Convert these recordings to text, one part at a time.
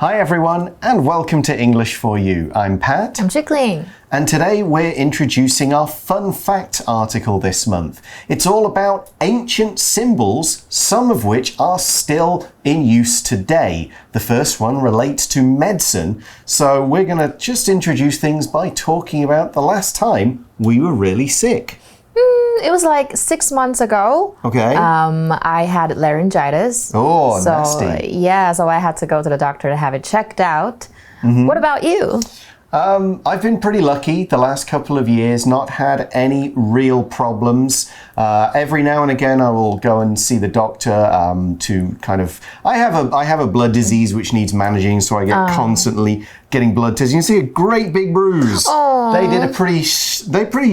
Hi everyone, and welcome to English for You. I'm Pat. I'm Chickling. And today we're introducing our fun fact article this month. It's all about ancient symbols, some of which are still in use today. The first one relates to medicine, so we're going to just introduce things by talking about the last time we were really sick. It was like 6 months ago. Okay. I had laryngitis. Oh, nasty. Yeah, so I had to go to the doctor to have it checked out. What about you? I've been pretty lucky the last couple of years, not had any real problems. Every now and again I will go and see the doctor to kind of... I have a blood disease which needs managing, so I get constantly getting blood tests. You can see a great big bruise. Oh. They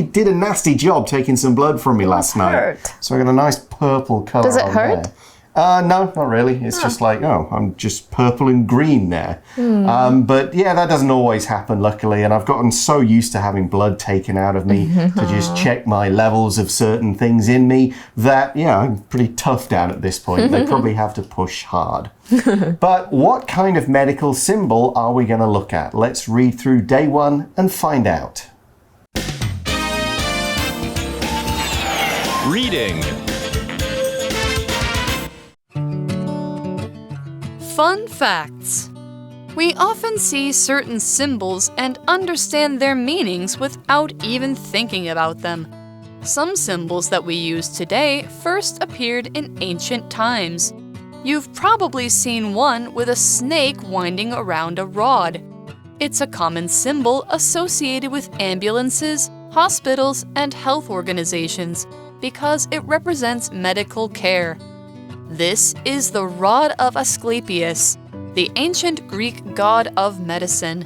did a nasty job taking some blood from me last night. So I got a nice purple color. Does it hurt? There. No, not really. It's just like, I'm just purple and green there. But yeah, that doesn't always happen, luckily. And I've gotten so used to having blood taken out of me to just check my levels of certain things in me that, yeah, I'm pretty toughed out at this point. They probably have to push hard. But what kind of medical symbol are we going to look at? Let's read through day one and find out. Reading. Fun facts. We often see certain symbols and understand their meanings without even thinking about them. Some symbols that we use today first appeared in ancient times. You've probably seen one with a snake winding around a rod. It's a common symbol associated with ambulances, hospitals, and health organizations because it represents medical care. This is the rod of Asclepius, the ancient Greek god of medicine.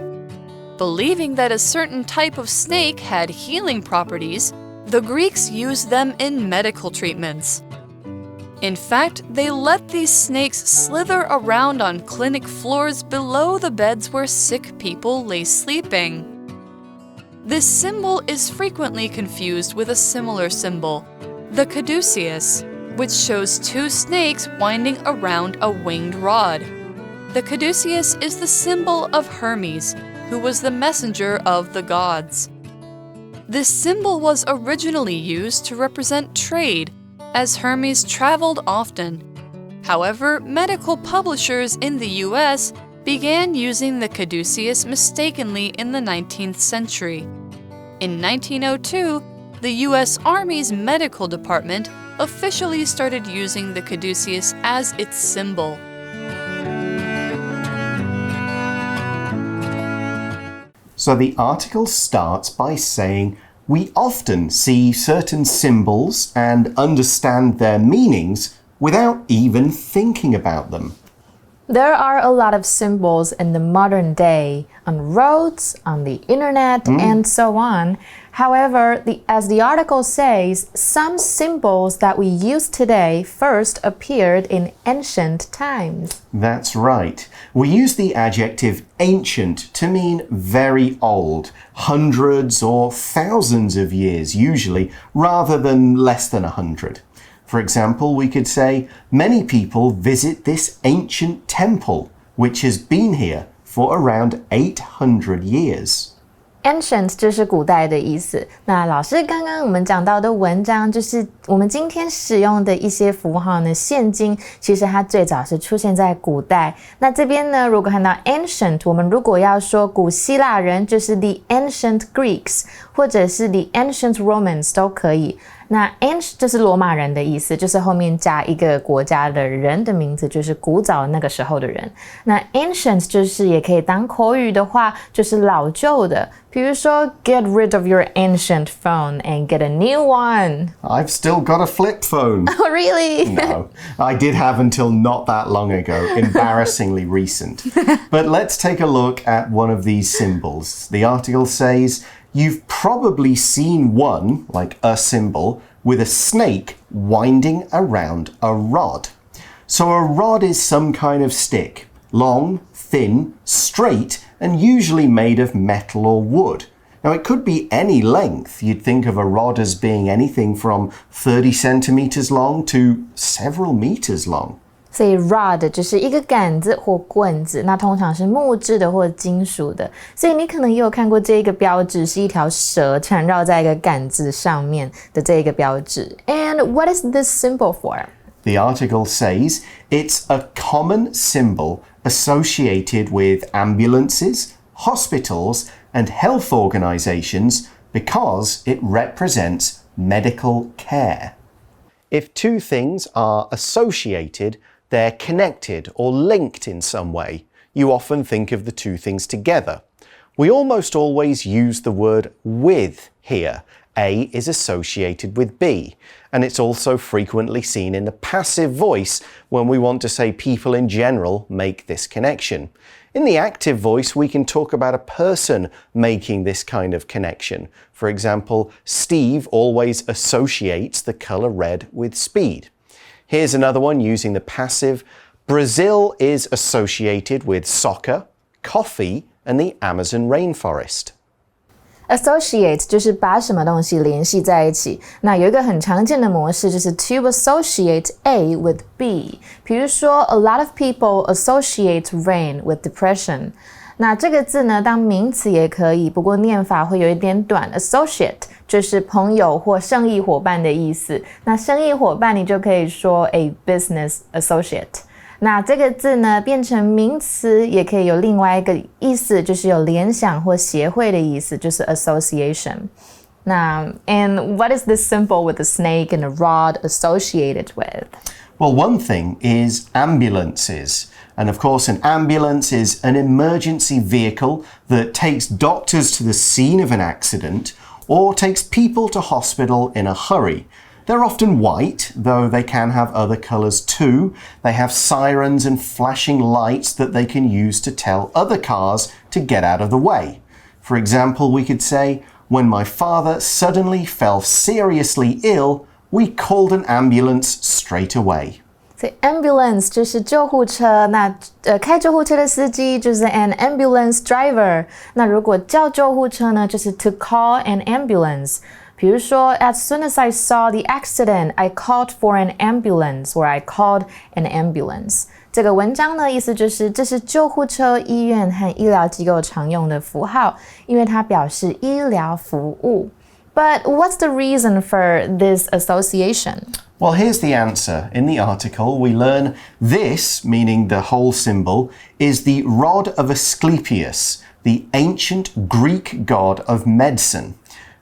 Believing that a certain type of snake had healing properties, the Greeks used them in medical treatments. In fact, they let these snakes slither around on clinic floors below the beds where sick people lay sleeping. This symbol is frequently confused with a similar symbol, the caduceus, which shows two snakes winding around a winged rod. The caduceus is the symbol of Hermes, who was the messenger of the gods. This symbol was originally used to represent trade, as Hermes traveled often. However, medical publishers in the US began using the caduceus mistakenly in the 19th century. In 1902, the US Army's medical department officially started using the caduceus as its symbol. So the article starts by saying, we often see certain symbols and understand their meanings without even thinking about them. There are a lot of symbols in the modern day, on roads, on the internet, and so on. However, as the article says, some symbols that we use today first appeared in ancient times. That's right. We use the adjective ancient to mean very old, hundreds or thousands of years usually, rather than less than 100. For example, we could say, many people visit this ancient temple, which has been here for around 800 years. Ancient 就是古代的意思。那老师刚刚我们讲到的文章，就是我们今天使用的一些符号呢，现今其实它最早是出现在古代。那这边呢，如果看到 ancient， 我们如果要说古希腊人，就是 the ancient Greeks， 或者是 the ancient Romans 都可以。那 ancient 就是罗马人的意思，就是后面加一个国家的人的名字，就是古早那个时候的人。那 ancient 就是也可以当口语的话，就是老旧的。比如说 get rid of your ancient phone and get a new one. I've still got a flip phone. Oh, really? No, I did have until not that long ago, embarrassingly recent. But let's take a look at one of these symbols. The article says, you've probably seen one, like a symbol, with a snake winding around a rod. So a rod is some kind of stick, long, thin, straight, and usually made of metal or wood. Now, it could be any length. You'd think of a rod as being anything from 30 centimeters long to several meters long. 所以 rod 就是一个杆子或棍子，那通常是木质的或金属的。所以你可能也有看过这个标志，是一条蛇缠绕在一个杆子上面的这个标志。And what is this symbol for? The article says it's a common symbol associated with ambulances, hospitals, and health organizations because it represents medical care. If two things are associated, they're connected or linked in some way. You often think of the two things together. We almost always use the word with here. A is associated with B, and it's also frequently seen in the passive voice when we want to say people in general make this connection. In the active voice, we can talk about a person making this kind of connection. For example, Steve always associates the color red with speed. Here's another one using the passive. Brazil is associated with soccer, coffee, and the Amazon rainforest. Associate 就是把什么东西联系在一起。那有一个很常见的模式就是 to associate A with B。比如说 a lot of people associate rain with depression。那这个字呢，当名词也可以，不过念法会有一点短。Associate 就是朋友或生意伙伴的意思。那生意伙伴你就可以说 a business associate。那这个字呢，变成名词也可以有另外一个意思，就是有联想或协会的意思，就是 association。那 and what is this symbol with the snake and the rod associated with? Well, one thing is ambulances. And of course, an ambulance is an emergency vehicle that takes doctors to the scene of an accident or takes people to hospital in a hurry. They're often white, though they can have other colours too. They have sirens and flashing lights that they can use to tell other cars to get out of the way. For example, we could say, when my father suddenly fell seriously ill, we called an ambulance straight away. 所以 ambulance 就是救护车，那开救护车的司机就是 an ambulance driver。那如果叫救护车呢，就是 to call an ambulance。比如说 as soon as I saw the accident, I called for an ambulance, or I called an ambulance. 这个文章呢，意思就是这是救护车、医院和医疗机构常用的符号，因为它表示医疗服务。But what's the reason for this association? Well, here's the answer. In the article, we learn this, meaning the whole symbol, is the rod of Asclepius, the ancient Greek god of medicine.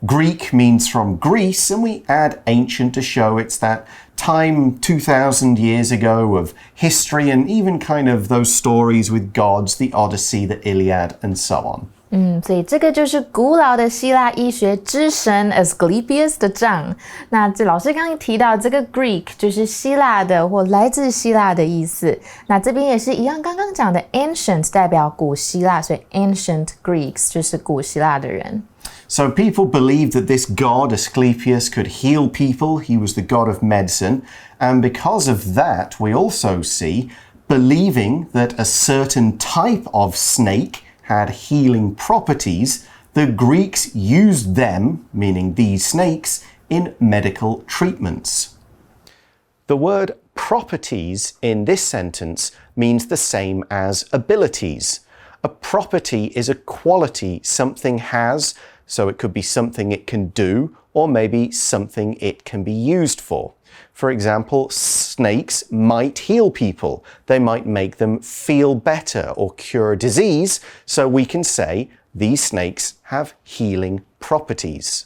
Greek means from Greece, and we add ancient to show it's that time 2,000 years ago of history and even kind of those stories with gods, the Odyssey, the Iliad, and so on. 所以这个就是古老的希腊医学之神 Asclepius 的杖。那这老师刚刚提到这个 Greek 就是希腊的或来自希腊的意思。那这边也是一样，刚刚讲的 ancient 代表古希腊，所以 ancient Greeks 就是古希腊的人。So people believed that this god, Asclepius, could heal people. He was the god of medicine. And because of that, we also see believing that a certain type of snake had healing properties, the Greeks used them, meaning these snakes, in medical treatments. The word properties in this sentence means the same as abilities. A property is a quality something has, so it could be something it can do, or maybe something it can be used for. For example, snakes might heal people. They might make them feel better or cure a disease, so we can say these snakes have healing properties.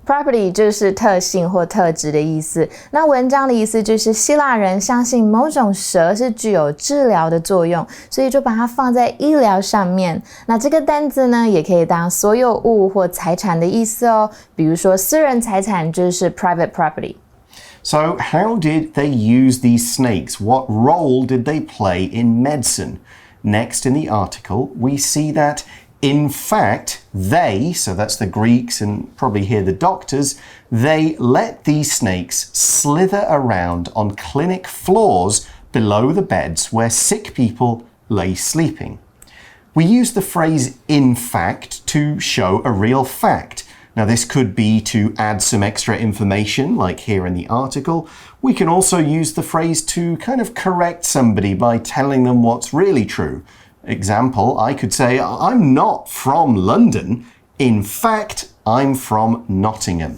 Property 就是特性或特质的意思。那文章的意思就是希腊人相信某种蛇是具有治疗的作用，所以就把它放在医疗上面。那这个单字呢，也可以当所有物或财产的意思哦。比如说私人财产就是 private property。So how did they use these snakes? What role did they play in medicine? Next in the article, we see that in fact, they, so that's the Greeks and probably here the doctors, they let these snakes slither around on clinic floors below the beds where sick people lay sleeping. We use the phrase in fact to show a real fact. Now, this could be to add some extra information, like here in the article. We can also use the phrase to kind of correct somebody by telling them what's really true. Example, I could say, I'm not from London. In fact, I'm from Nottingham.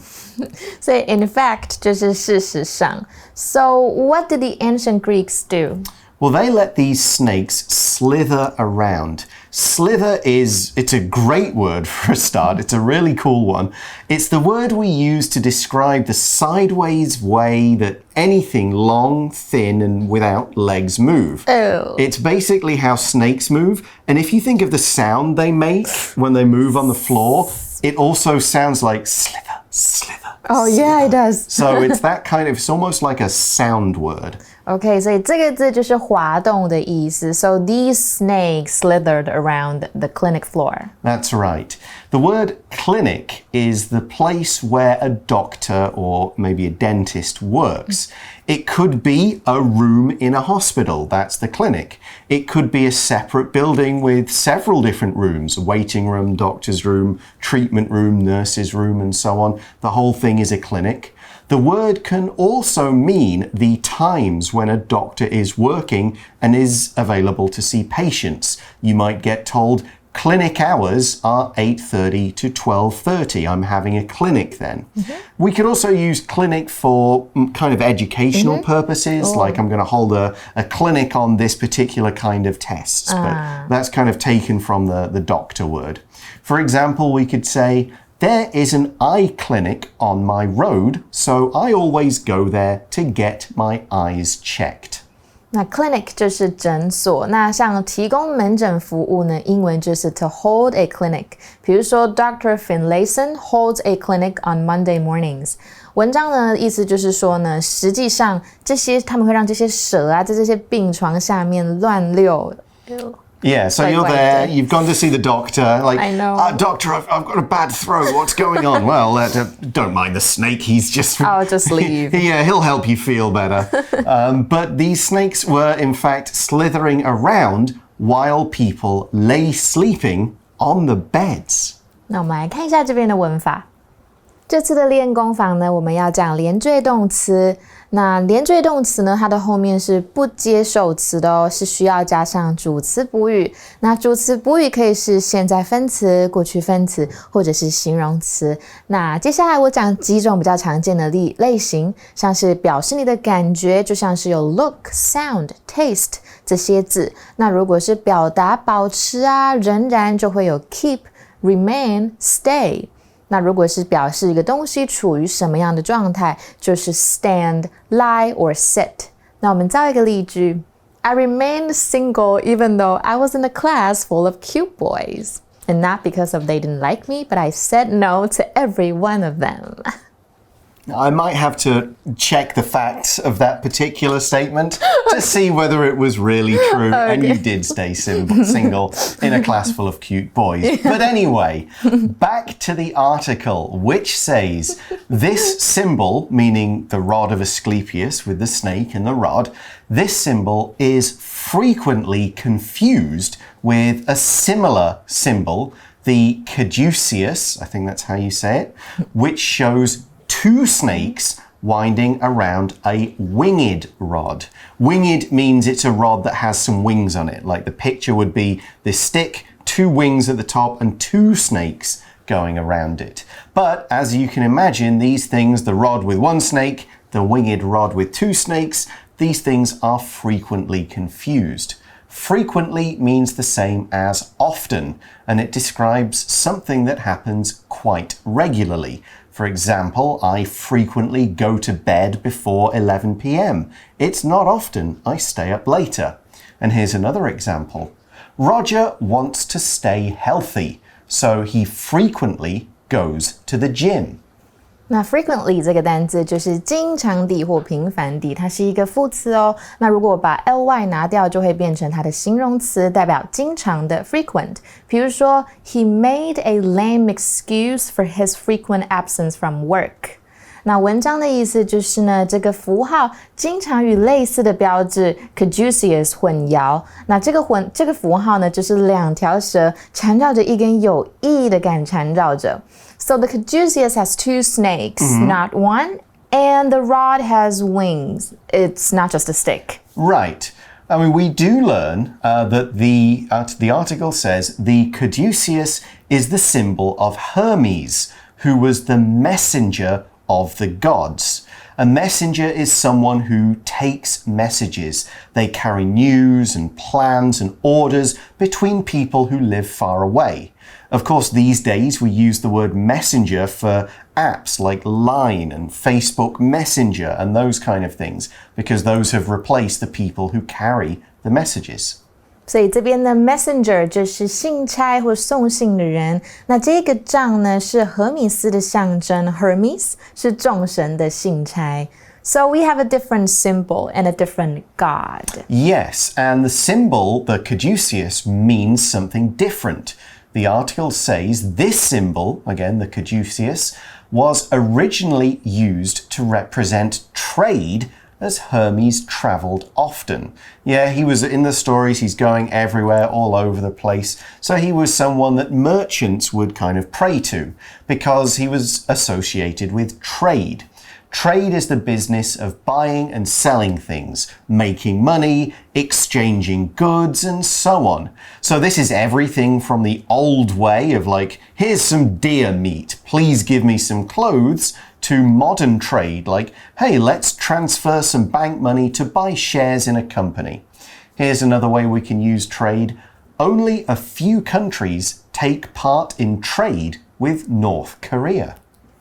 所以 in fact 就是事实上。So what did the ancient Greeks do? Well, they let these snakes slither around. Slither it's a great word for a start. It's a really cool one. It's the word we use to describe the sideways way that anything long, thin, and without legs move. Oh. It's basically how snakes move. And if you think of the sound they make when they move on the floor, it also sounds like slither, slither. Oh, yeah, it does. So it's that kind of, it's almost like a sound word. Okay, 所以这个字就是滑动的意思。So these snakes slithered around the clinic floor. That's right. The word clinic is the place where a doctor or maybe a dentist works. It could be a room in a hospital. That's the clinic. It could be a separate building with several different rooms, a waiting room, doctor's room, treatment room, nurse's room, and so on. The whole thing is a clinic. The word can also mean the times when a doctor is working and is available to see patients. You might get told, clinic hours are 8:30 to 12:30. I'm having a clinic then. We could also use clinic for kind of educational purposes, like I'm going to hold a clinic on this particular kind of tests. But that's kind of taken from the doctor word. For example, we could say, there is an eye clinic on my road, so I always go there to get my eyes checked. 那 clinic 就是诊所，那像提供门诊服务呢，英文就是 to hold a clinic。比如说 Dr. Finlayson holds a clinic on Monday mornings。文章呢意思就是说呢，实际上他们会让这些蛇啊，在这些病床下面乱溜。Yeah, so you're there, you've gone to see the doctor, like, I know. Doctor, I've got a bad throat, what's going on? Well, don't mind the snake, he's just... I'll just leave. Yeah, he'll help you feel better. But these snakes were, in fact, slithering around while people lay sleeping on the beds. 那我们来看一下这边的文法。这次的练功坊呢，我们要讲连缀动词。那连缀动词呢，它的后面是不接受词的哦，是需要加上主词补语。那主词补语可以是现在分词、过去分词，或者是形容词。那接下来我讲几种比较常见的类型，像是表示你的感觉，就像是有 look、sound、taste 这些字。那如果是表达保持啊、仍然，就会有 keep、remain、stay。那如果是表示一个东西处于什么样的状态，就是 stand、lie or sit。那我们造一个例句 I remained single even though I was in a class full of cute boys. And not because of they didn't like me, but I said no to every one of them. I might have to check the facts of that particular statement to see whether it was really true and you did stay single in a class full of cute boys. But anyway, back to the article, which says, this symbol, meaning the rod of Asclepius with the snake and the rod, this symbol is frequently confused with a similar symbol, the caduceus, I think that's how you say it, which shows two snakes winding around a winged rod. Winged means it's a rod that has some wings on it. Like the picture would be this stick, two wings at the top, and two snakes going around it. But as you can imagine, these things, the rod with one snake, the winged rod with two snakes, these things are frequently confused. Frequently means the same as often, and it describes something that happens quite regularly. For example, I frequently go to bed before 11 p.m. It's not often I stay up later. And here's another example. Roger wants to stay healthy, so he frequently goes to the gym. 那 frequently 这个单字就是经常地或频繁地，它是一个副词哦。那如果把 ly 拿掉，就会变成它的形容词，代表经常的 frequent。比如说 He made a lame excuse for his frequent absence from work。那文章的意思就是呢，这个符号经常与类似的标志 caduceus 混淆。那这个符号呢，就是两条蛇缠绕着一根有意义的杆缠绕着。So the caduceus has two snakes, not one, and the rod has wings. It's not just a stick. Right. I mean, we do learn that the article says the caduceus is the symbol of Hermes, who was the messenger of the gods. A messenger is someone who takes messages. They carry news and plans and orders between people who live far away. Of course, these days we use the word messenger for apps like Line and Facebook Messenger and those kind of things, because those have replaced the people who carry the messages. 所以这边的 messenger 就是信差或送信的人，那这个杖呢是荷米斯的象征 Hermes 是众神的信差。So we have a different symbol and a different god. Yes, and the symbol, the caduceus, means something different. The article says this symbol, again the caduceus, was originally used to represent trade as Hermes traveled often. Yeah, he was in the stories, he's going everywhere, all over the place. So he was someone that merchants would kind of pray to because he was associated with trade. Trade is the business of buying and selling things, making money, exchanging goods, and so on. So this is everything from the old way of like, here's some deer meat, please give me some clothes, to modern trade like, hey, let's transfer some bank money to buy shares in a company. Here's another way we can use trade. Only a few countries take part in trade with North Korea.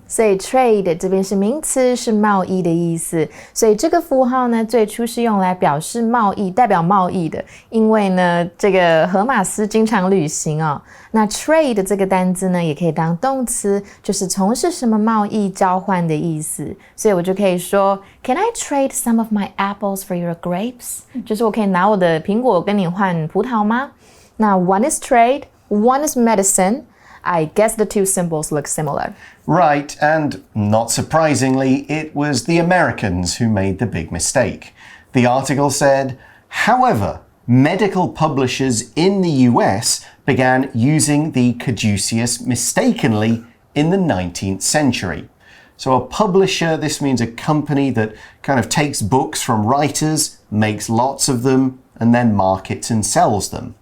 所以 trade 这边是名词，是贸易的意思。所以这个符号呢，最初是用来表示贸易，代表贸易的。因为呢，这个荷马斯经常旅行哦。那 trade 这个单字呢，也可以当动词，就是从事什么贸易交换的意思。所以我就可以说 ，Can I trade some of my apples for your grapes？ 就是我可以拿我的苹果跟你换葡萄吗？那 one is trade, one is medicine.I guess the two symbols look similar. Right, and not surprisingly, it was the Americans who made the big mistake. The article said, however, medical publishers in the US began using the caduceus mistakenly in the 19th century. So a publisher, this means a company that kind of takes books from writers, makes lots of them, and then markets and sells them.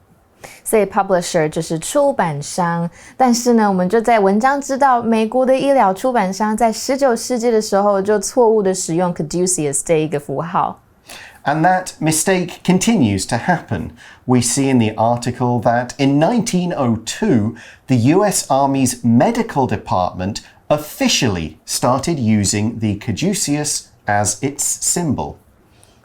所以 publisher 就是出版商，但是呢，我们就在文章知道，美国的医疗出版商在19世纪的时候就错误的使用 caduceus 这一个符号。And that mistake continues to happen. We see in the article that in 1902, the US Army's medical department officially started using the caduceus as its symbol.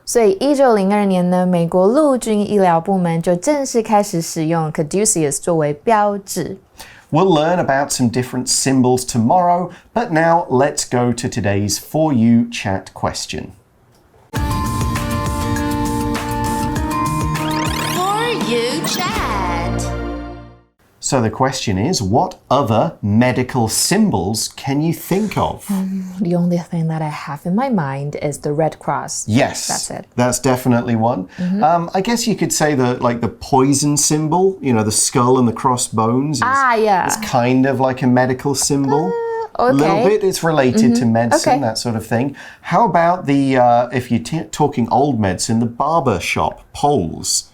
所以1902年呢，美国陆军医疗部门就正式开始使用 caduceus 作为标志。We'll learn about some different symbols tomorrow, but now let's go to today's For You chat question. For You chat. So the question is, what other medical symbols can you think of? The only thing that I have in my mind is the Red Cross. Yes, that's it. That's definitely one. I guess you could say the poison symbol, you know, the skull and the crossbones. Yeah. It's kind of like a medical symbol. Okay. A little bit. It's related to medicine, Okay. that sort of thing. How about the, if you're talking old medicine, the barber shop poles?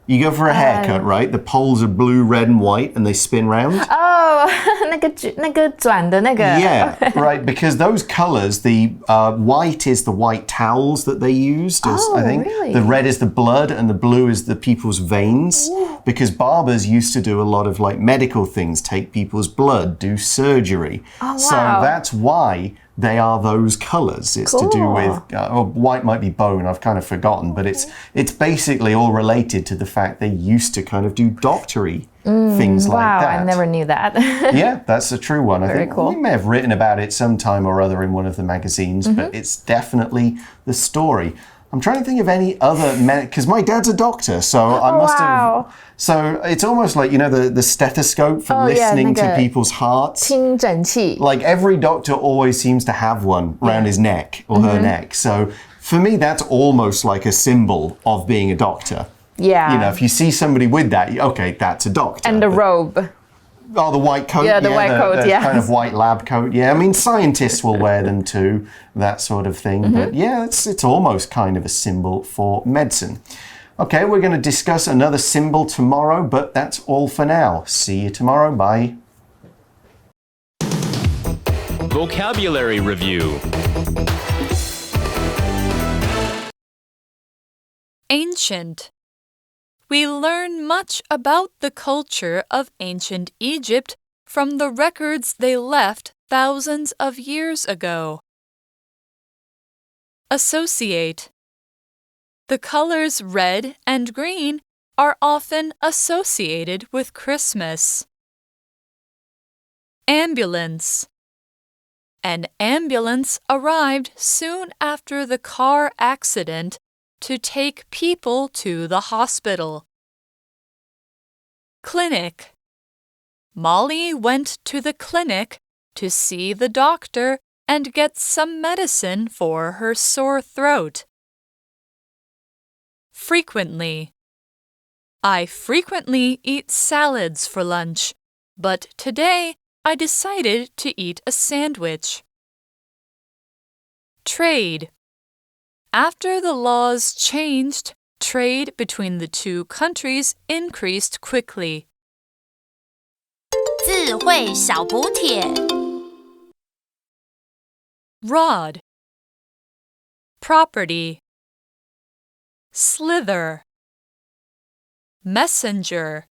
You go for a haircut, right? The poles are blue, red, and white, and they spin round. Oh, 那个转的那个 Yeah, right, because those colors, the white is the white towels that they used, I think. Really? The red is the blood, and the blue is the people's veins. Because barbers used to do a lot of like medical things, take people's blood, do surgery. Oh, wow. So that's why they are those colors. It's to do with, white might be bone, I've kind of forgotten, but it's basically all related to the fact they used to kind of do doctory things like that. Wow, I never knew that. Yeah, that's a true one. Very I think cool. we may have written about it sometime or other in one of the magazines, but it's definitely the story. I'm trying to think of any other, because my dad's a doctor, so I must have. So it's almost like, you know, the stethoscope for listening to people's hearts. 听诊器 Like every doctor always seems to have one around his neck or her neck. So for me, that's almost like a symbol of being a doctor. Yeah. You know, if you see somebody with that, okay, that's a doctor. And the robe. Oh, the white coat. Yeah, the white coat, the yes. kind of white lab coat. Yeah, I mean, scientists will wear them too, that sort of thing. But yeah, it's almost kind of a symbol for medicine. Okay, we're going to discuss another symbol tomorrow, but that's all for now. See you tomorrow. Bye. Vocabulary Review. Ancient. We learn much about the culture of ancient Egypt from the records they left thousands of years ago. Associate. The colors red and green are often associated with Christmas. Ambulance. An ambulance arrived soon after the car accident to take people to the hospital. Clinic. Molly went to the clinic to see the doctor and get some medicine for her sore throat. Frequently. I frequently eat salads for lunch, but today I decided to eat a sandwich. Trade. After the laws changed, trade between the two countries increased quickly. 智慧小补帖 Rod. Property. Slither. Messenger.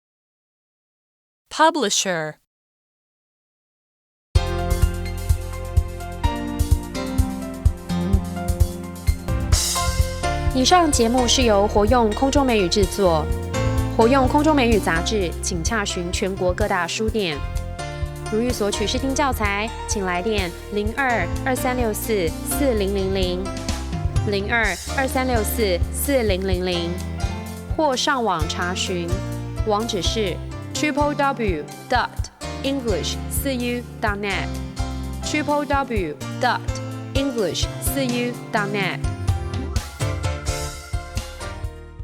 Publisher. 以上节目是由活用空中美语制作，活用空中美语杂志，请洽询全国各大书店。如欲索取试听教材，请来电02-2364-4000 02-2364-4000，或上网查询，网址是 www.english4u.net www.english4u.net